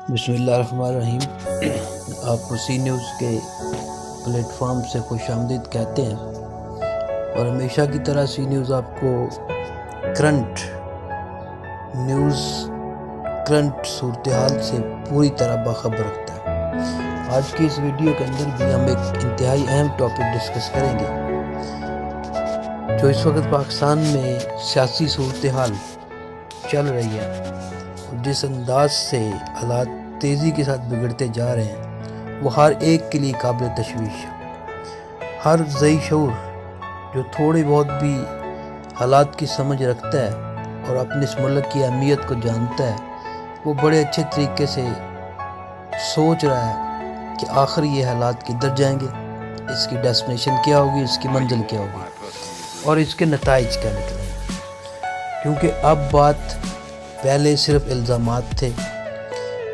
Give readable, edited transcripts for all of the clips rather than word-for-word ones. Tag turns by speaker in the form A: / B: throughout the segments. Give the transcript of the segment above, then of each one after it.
A: بسم اللہ الرحمن الرحیم۔ آپ کو سی نیوز کے پلیٹ فارم سے خوش آمدید کہتے ہیں، اور ہمیشہ کی طرح سی نیوز آپ کو کرنٹ نیوز، کرنٹ صورتحال سے پوری طرح باخبر رکھتا ہے۔ آج کی اس ویڈیو کے اندر بھی ہم ایک انتہائی اہم ٹاپک ڈسکس کریں گے، جو اس وقت پاکستان میں سیاسی صورتحال چل رہی ہے، جس انداز سے حالات تیزی کے ساتھ بگڑتے جا رہے ہیں، وہ ہر ایک کے لیے قابل تشویش ہے۔ ہر ذی شعور جو تھوڑی بہت بھی حالات کی سمجھ رکھتا ہے اور اپنے اس ملک کی اہمیت کو جانتا ہے، وہ بڑے اچھے طریقے سے سوچ رہا ہے کہ آخر یہ حالات کدھر جائیں گے، اس کی ڈیسٹینیشن کیا ہوگی، اس کی منزل کیا ہوگی، اور اس کے نتائج کیا نکلیں گے۔ کیونکہ اب بات پہلے صرف الزامات تھے،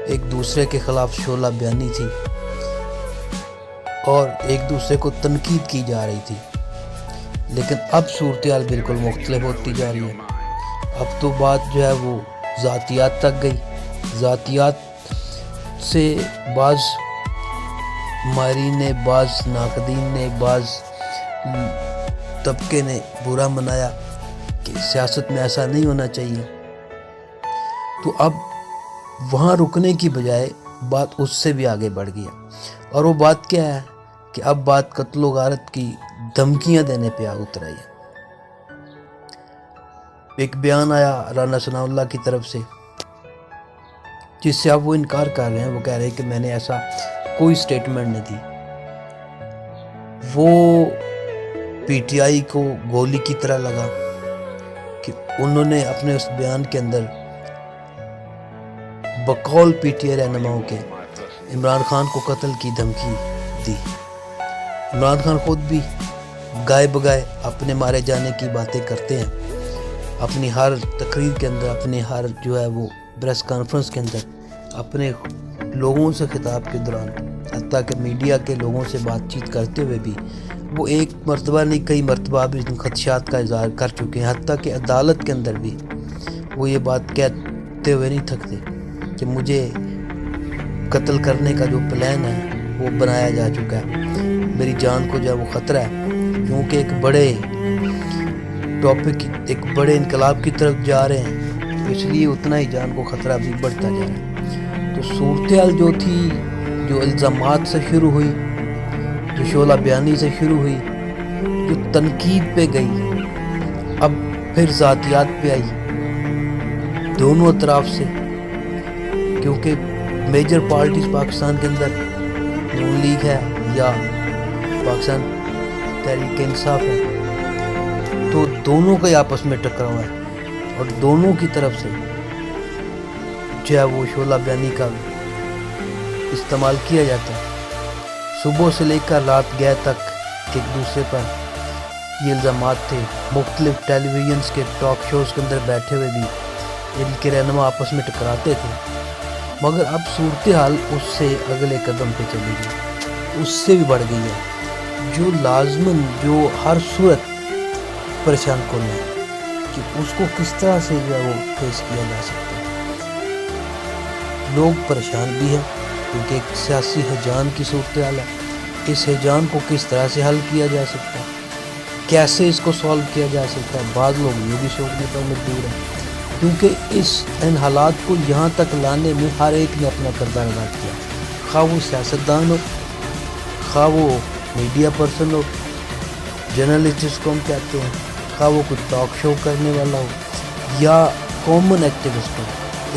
A: ایک دوسرے کے خلاف شعلہ بیانی تھی اور ایک دوسرے کو تنقید کی جا رہی تھی، لیکن اب صورتحال بالکل مختلف ہوتی جا رہی ہے۔ اب تو بات جو ہے وہ ذاتیات تک گئی۔ ذاتیات سے بعض ماہرین نے، بعض ناقدین نے، بعض طبقے نے برا منایا کہ سیاست میں ایسا نہیں ہونا چاہیے۔ تو اب وہاں رکنے کی بجائے بات اس سے بھی آگے بڑھ گئی ہے، اور وہ بات کیا ہے کہ اب بات قتل و غارت کی دھمکیاں دینے پہ اتر آئی ہے۔ ایک بیان آیا رانا ثناء اللہ کی طرف سے، جس سے اب وہ انکار کر رہے ہیں۔ وہ کہہ رہے ہیں کہ میں نے ایسا کوئی سٹیٹمنٹ نہیں دی۔ وہ پی ٹی آئی کو گولی کی طرح لگا کہ انہوں نے اپنے اس بیان کے اندر بقول پی ٹی آئی رہنماؤں کے عمران خان کو قتل کی دھمکی دی۔ عمران خان خود بھی گائے بگائے اپنے مارے جانے کی باتیں کرتے ہیں، اپنی ہر تقریر کے اندر، اپنے ہر جو ہے وہ پریس کانفرنس کے اندر، اپنے لوگوں سے خطاب کے دوران، حتیٰ کہ میڈیا کے لوگوں سے بات چیت کرتے ہوئے بھی وہ ایک مرتبہ نہیں کئی مرتبہ بھی ان خدشات کا اظہار کر چکے ہیں۔ حتیٰ کہ عدالت کے اندر بھی وہ یہ بات کہتے ہوئے نہیں تھکتے کہ مجھے قتل کرنے کا جو پلان ہے وہ بنایا جا چکا ہے، میری جان کو جو ہے وہ خطرہ ہے، کیونکہ ایک بڑے ٹاپک، ایک بڑے انقلاب کی طرف جا رہے ہیں، اس لیے اتنا ہی جان کو خطرہ بھی بڑھتا جا رہا ہے۔ تو صورتحال جو تھی، جو الزامات سے شروع ہوئی، جو شعلہ بیانی سے شروع ہوئی، جو تنقید پہ گئی، اب پھر ذاتیات پہ آئی دونوں اطراف سے، کیونکہ میجر پارٹیز پاکستان کے اندر نون لیگ ہے یا پاکستان تحریک انصاف ہے، تو دونوں کا آپس میں ٹکراؤ ہے، اور دونوں کی طرف سے جو ہے وہ شعلہ بیانی کا استعمال کیا جاتا ہے۔ صبح سے لے کر رات گئے تک ایک دوسرے پر یہ الزامات تھے۔ مختلف ٹیلی ویژنز کے ٹاک شوز کے اندر بیٹھے ہوئے بھی ان کے رہنما آپس میں ٹکراتے تھے، مگر اب صورتحال اس سے اگلے قدم پہ چلی گئی، اس سے بھی بڑھ گئی ہے، جو لازماً جو ہر صورت پریشان کن ہے کہ اس کو کس طرح سے جو ہے وہ فیس کیا جا سکتا ہے۔ لوگ پریشان بھی ہیں کیونکہ ایک سیاسی ہیجان کی صورتحال ہے۔ اس ہیجان کو کس طرح سے حل کیا جا سکتا ہے، کیسے اس کو سالو کیا جا سکتا ہے، بعض لوگ یہ بھی سوچنے پر مجبور ہیں، کیونکہ ان حالات کو یہاں تک لانے میں ہر ایک نے اپنا کردار ادا کیا، خواہ وہ سیاستدان ہو، خواہ وہ میڈیا پرسن ہو، جرنلسٹ جس کو ہم کہتے ہیں، خواہ وہ کوئی ٹاک شو کرنے والا ہو یا کامن ایکٹیوسٹ ہو،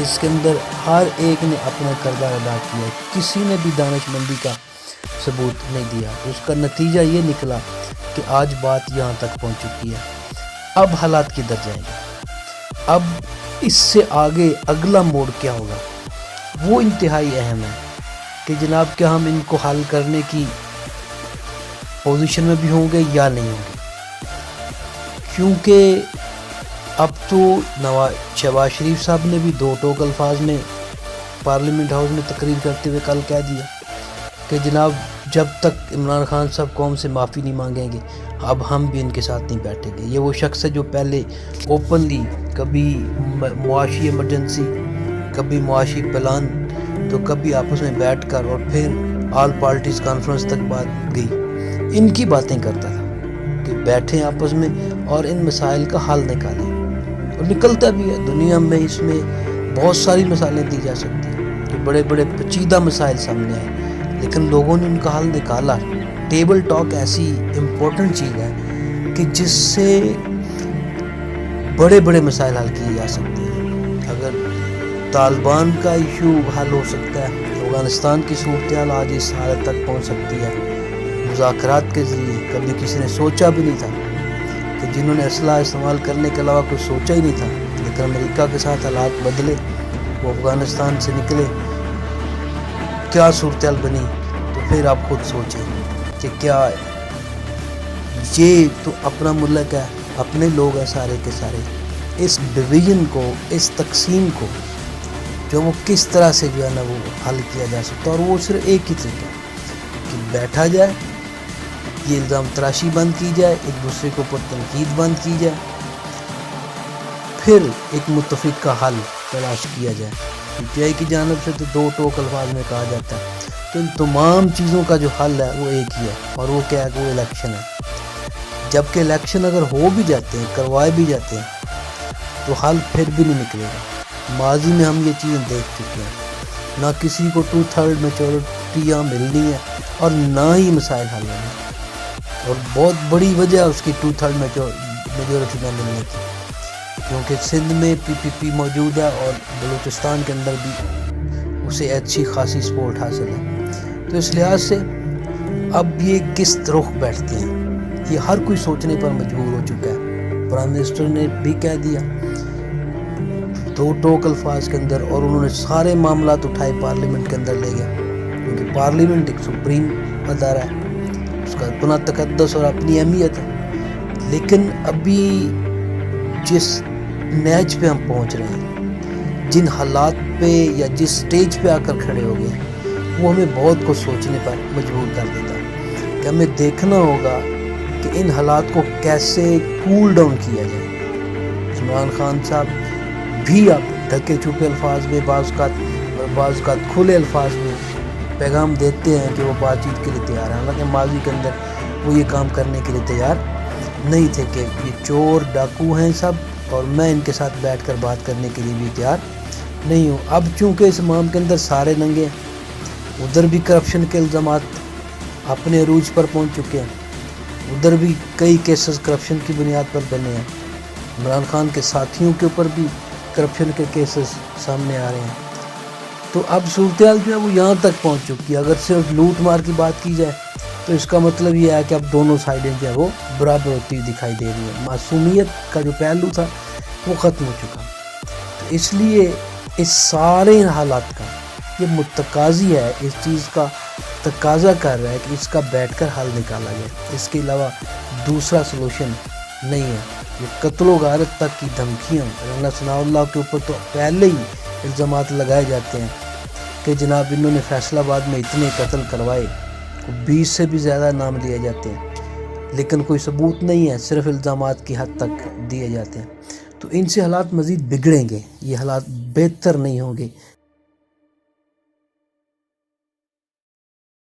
A: اس کے اندر ہر ایک نے اپنا کردار ادا کیا، کسی نے بھی دانش مندی کا ثبوت نہیں دیا۔ اس کا نتیجہ یہ نکلا کہ آج بات یہاں تک پہنچ چکی ہے۔ اب حالات کدھر جائیں گے، اب اس سے آگے اگلا موڑ کیا ہوگا، وہ انتہائی اہم ہے کہ جناب کیا ہم ان کو حل کرنے کی پوزیشن میں بھی ہوں گے یا نہیں ہوں گے۔ کیونکہ اب تو شہباز شریف صاحب نے بھی دو ٹوک الفاظ میں پارلیمنٹ ہاؤس میں تقریر کرتے ہوئے کل کہہ دیا کہ جناب جب تک عمران خان صاحب قوم سے معافی نہیں مانگیں گے، اب ہم بھی ان کے ساتھ نہیں بیٹھیں گے۔ یہ وہ شخص ہے جو پہلے اوپنلی کبھی معاشی ایمرجنسی، کبھی معاشی پلان تو کبھی آپس میں بیٹھ کر اور پھر آل پارٹیز کانفرنس تک بات گئی، ان کی باتیں کرتا تھا کہ بیٹھیں آپس میں اور ان مسائل کا حل نکالیں، اور نکلتا بھی ہے۔ دنیا میں اس میں بہت ساری مثالیں دی جا سکتی ہیں کہ بڑے بڑے پیچیدہ مسائل سامنے آئے لیکن لوگوں نے ان کا حل نکالا۔ ٹیبل ٹاک ایسی امپورٹنٹ چیز ہے کہ جس سے بڑے بڑے مسائل حل کیے جا سکتے ہیں۔ اگر طالبان کا ایشو حل ہو سکتا ہے، افغانستان کی صورتحال آج اس حالت تک پہنچ سکتی ہے مذاکرات کے ذریعے، کبھی کسی نے سوچا بھی نہیں تھا کہ جنہوں نے اسلحہ استعمال کرنے کے علاوہ کچھ سوچا ہی نہیں تھا، لیکن امریکہ کے ساتھ حالات بدلے، وہ افغانستان سے نکلے، کیا صورتحال بنی۔ تو پھر آپ خود سوچیں کہ کیا یہ تو اپنا ملک ہے، اپنے لوگ ہیں سارے کے سارے، اس ڈویژن کو، اس تقسیم کو جو وہ کس طرح سے جو ہے نا وہ حل کیا جا سکتا ہے، اور وہ صرف ایک ہی طریقہ کہ بیٹھا جائے، یہ الزام تراشی بند کی جائے، ایک دوسرے کے اوپر تنقید بند کی جائے، پھر ایک متفق کا حل تلاش کیا جائے۔ پی آئی کی جانب سے تو دو ٹوک الفاظ میں کہا جاتا ہے، تو ان تمام چیزوں کا جو حل ہے وہ ایک ہی ہے، اور وہ کیا ہے کہ وہ الیکشن ہے۔ جبکہ الیکشن اگر ہو بھی جاتے ہیں، کروائے بھی جاتے ہیں، تو حل پھر بھی نہیں نکلے گا۔ ماضی میں ہم یہ چیزیں دیکھ چکے ہیں، نہ کسی کو 2/3 میجورٹیاں ملنی ہے اور نہ ہی مسائل حل ہونے، اور بہت بڑی وجہ اس کی 2/3 میجورٹی نہ ملنے کی، کیونکہ سندھ میں PPP موجود ہے اور بلوچستان کے اندر بھی اسے اچھی خاصی سپورٹ حاصل ہے۔ تو اس لحاظ سے اب یہ کس رخ بیٹھتے ہیں، یہ ہر کوئی سوچنے پر مجبور ہو چکا ہے۔ پرائم منسٹر نے بھی کہہ دیا دو ٹوک الفاظ کے اندر، اور انہوں نے سارے معاملات اٹھائے پارلیمنٹ کے اندر لے گئے، کیونکہ پارلیمنٹ ایک سپریم ادارہ ہے، اس کا اپنا تقدس اور اپنی اہمیت ہے۔ لیکن ابھی جس نیچ پہ ہم پہنچ رہے ہیں، جن حالات پہ یا جس سٹیج پہ آ کر کھڑے ہو گئے، وہ ہمیں بہت کچھ سوچنے پر مجبور کر دیتا ہے کہ ہمیں دیکھنا ہوگا کہ ان حالات کو کیسے کول ڈاؤن کیا جائے۔ عمران خان صاحب بھی اب ڈھکے چھپے الفاظ میں، بعض اوقات کھلے الفاظ میں پیغام دیتے ہیں کہ وہ بات چیت کے لیے تیار ہیں، حالانکہ ماضی کے اندر وہ یہ کام کرنے کے لیے تیار نہیں تھے کہ یہ چور ڈاکو ہیں سب، اور میں ان کے ساتھ بیٹھ کر بات کرنے کے لیے بھی تیار نہیں ہوں۔ اب چونکہ اس مام کے اندر سارے ننگے ہیں، ادھر بھی کرپشن کے الزامات اپنے عروج پر پہنچ چکے ہیں، ادھر بھی کئی کیسز کرپشن کی بنیاد پر بنے ہیں، عمران خان کے ساتھیوں کے اوپر بھی کرپشن کے کیسز سامنے آ رہے ہیں۔ تو اب صورتحال جو ہے وہ یہاں تک پہنچ چکی ہے۔ اگر صرف لوٹ مار کی بات کی جائے تو اس کا مطلب یہ ہے کہ اب دونوں سائڈیں جو ہے وہ برابر ہوتی ہوئی دکھائی دے رہی ہے، معصومیت کا جو پہلو تھا وہ ختم ہو چکا۔ تو اس لیے اس سارے حالات کا یہ متقاضی ہے، اس چیز کا تقاضا کر رہا ہے کہ اس کا بیٹھ کر حل نکالا جائے، اس کے علاوہ دوسرا سلوشن نہیں ہے۔ یہ قتل و غارت تک کی دھمکیاں، رانا ثناء اللہ کے اوپر تو پہلے ہی الزامات لگائے جاتے ہیں کہ جناب انہوں نے فیصل آباد میں اتنے قتل کروائے، 20 سے بھی زیادہ نام لیے جاتے ہیں، لیکن کوئی ثبوت نہیں ہے، صرف الزامات کی حد تک دیے جاتے ہیں۔ تو ان سے حالات مزید بگڑیں گے، یہ حالات بہتر نہیں ہوں گے۔